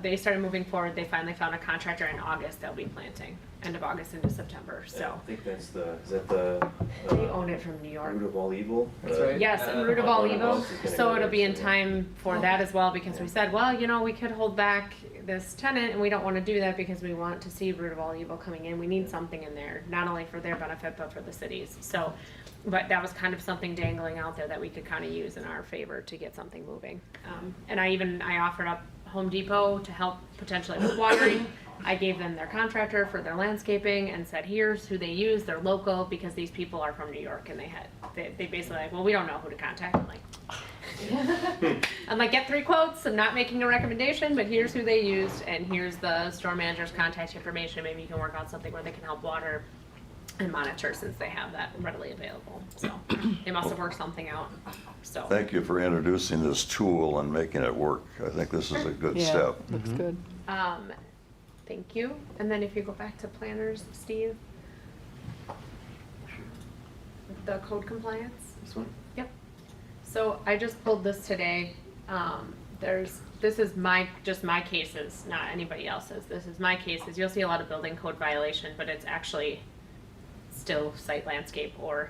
they started moving forward. They finally found a contractor in August that'll be planting, end of August into September. I So think that's is that the? they own it from New York. Root of all evil? That's right. Yes, and Root of All one of Evil. us is gonna So go it'll there, be in so- time for that as well, because we said, well, we could hold back this tenant, and we don't want to do that because we want to see Root of All Evil coming in. We need something in there, not only for their benefit, but for the cities. So, but that was kind of something dangling out there that we could kind of use in our favor to get something moving. And I offered up Home Depot to help potentially with watering. I gave them their contractor for their landscaping and said, here's who they use, they're local, because these people are from New York, and they basically like, well, we don't know who to contact. I'm like, get 3 quotes. I'm not making a recommendation, but here's who they used, and here's the store manager's contact information. Maybe you can work out something where they can help water and monitor, since they have that readily available. So they must have worked something out. So thank you for introducing this tool and making it work. I think this is a good Yeah, step. looks good. thank you. And then if you go back to planners, Steve, the code compliance. This one? Yep. So I just pulled this today. This is just my cases, not anybody else's. This is my cases. You'll see a lot of building code violation, but it's actually still site landscape or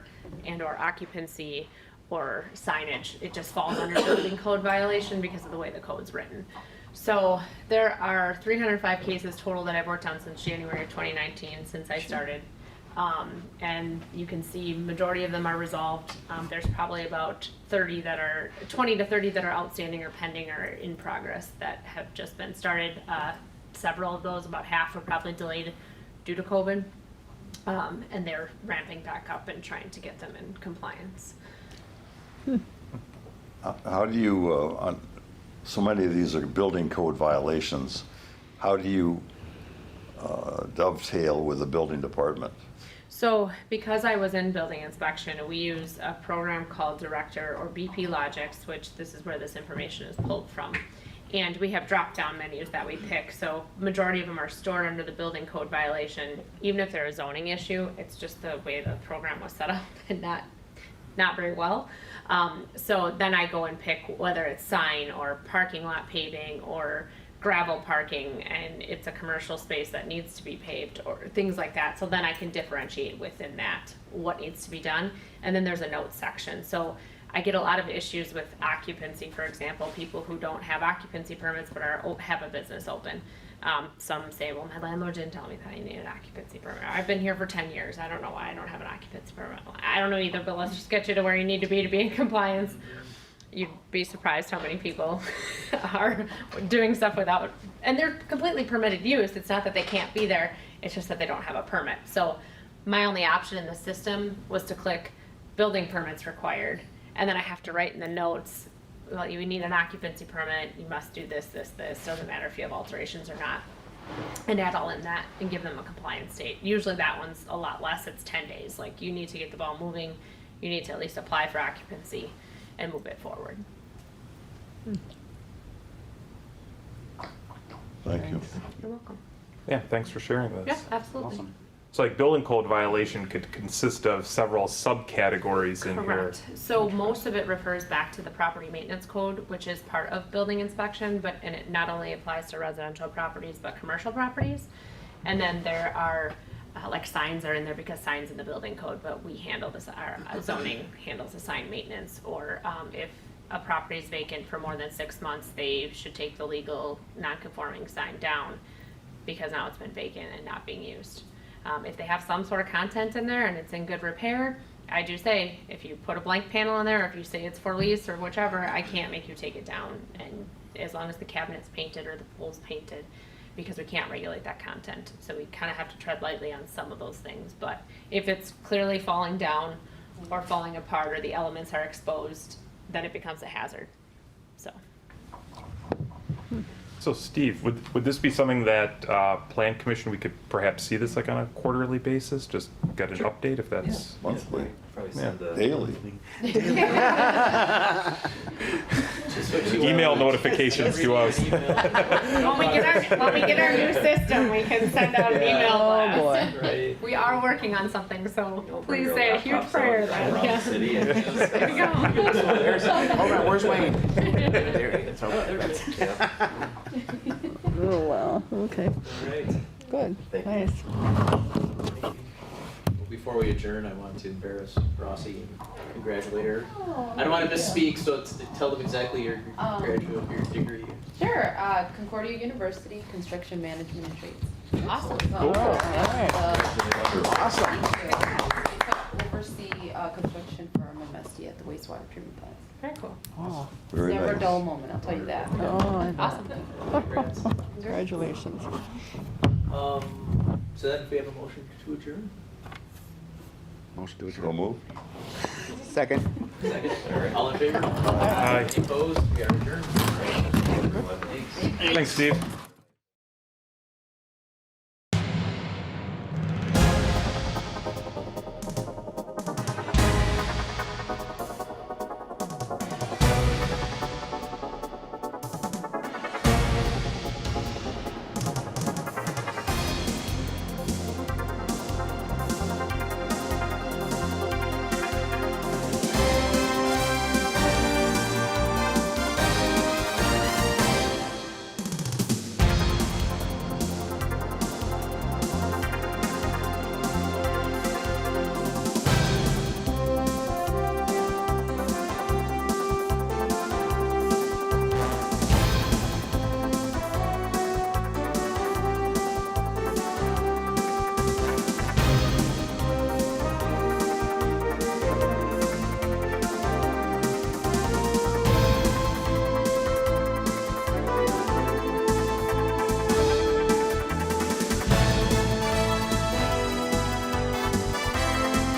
occupancy or signage. It just falls under building code violation because of the way the code's written. So there are 305 cases total that I've worked on since January of 2019, since I started. And you can see majority of them are resolved. There's probably about 20 to 30 that are outstanding or pending or in progress that have just been started. Several of those, about half, were probably delayed due to COVID. And they're ramping back up and trying to get them in compliance. How do you, so many of these are building code violations, how do you dovetail with the building department? So because I was in building inspection, we use a program called Director or BP Logix, which this is where this information is pulled from. And we have drop-down menus that we pick, so majority of them are stored under the building code violation. Even if they're a zoning issue, it's just the way the program was set up and not very well. So then I go and pick whether it's sign or parking lot paving or gravel parking, and it's a commercial space that needs to be paved or things like that. So then I can differentiate within that what needs to be done. And then there's a notes section. So I get a lot of issues with occupancy, for example, people who don't have occupancy permits but have a business open. Some say, well, my landlord didn't tell me that I need an occupancy permit. I've been here for 10 years. I don't know why I don't have an occupancy permit. I don't know either, but let's just get you to where you need to be in compliance. You'd be surprised how many people are doing stuff without, and they're completely permitted use. It's not that they can't be there, it's just that they don't have a permit. So my only option in the system was to click building permits required. And then I have to write in the notes, well, you need an occupancy permit, you must do this, doesn't matter if you have alterations or not. And add all in that and give them a compliance date. Usually that one's a lot less, it's 10 days. Like, you need to get the ball moving, you need to at least apply for occupancy and move it forward. Thank you. You're welcome. Yeah, thanks for sharing this. Yeah, absolutely. Awesome. So like building code violation could consist of several subcategories in here. Correct. So most of it refers back to the property maintenance code, which is part of building inspection, and it not only applies to residential properties, but commercial properties. And then there are, like signs are in there because signs in the building code, but we handle this, our zoning handles the sign maintenance. Or if a property is vacant for more than 6 months, they should take the legal non-conforming sign down because now it's been vacant and not being used. If they have some sort of content in there and it's in good repair, I do say, if you put a blank panel in there, or if you say it's for lease or whichever, I can't make you take it down. And as long as the cabinet's painted or the pool's painted, because we can't regulate that content. So we kind of have to tread lightly on some of those things. But if it's clearly falling down or falling apart or the elements are exposed, then it becomes a hazard. So. So Steve, would this be something that Plan Commission, we could perhaps see this like on a quarterly basis? Just get an update if that's. Monthly, Probably Yeah. send the. daily. Just what you Email want. notifications to us. When we get our new system, we can send out an email blast. boy. Right. We are working on something, so Don't bring please your say a laptops huge out prayer around then. the Yeah. city and just- There you go. There's, hold on, where's Wayne? There he is. Oh, Okay, there it that's- is. Yeah. Oh, wow, okay, All right. good, Thank you. nice. Well, before we adjourn, I want to embarrass Rossi and congratulate her. I don't want to misspeak, so tell them exactly your graduate, your degree. Sure, Concordia University, Construction Management and Trades. Awesome. All right. Awesome. Oversee construction firm MSD at the wastewater treatment plants. Very cool. Oh, Very Never a nice. dull moment, I'll tell you that. oh, Awesome. Congrats. congratulations. So then, if we have a motion to adjourn? Motion to So adjourn. move. Second. Second, all right, all in favor? Aye. Opposed, we are adjourned. Thanks. Thanks, Steve.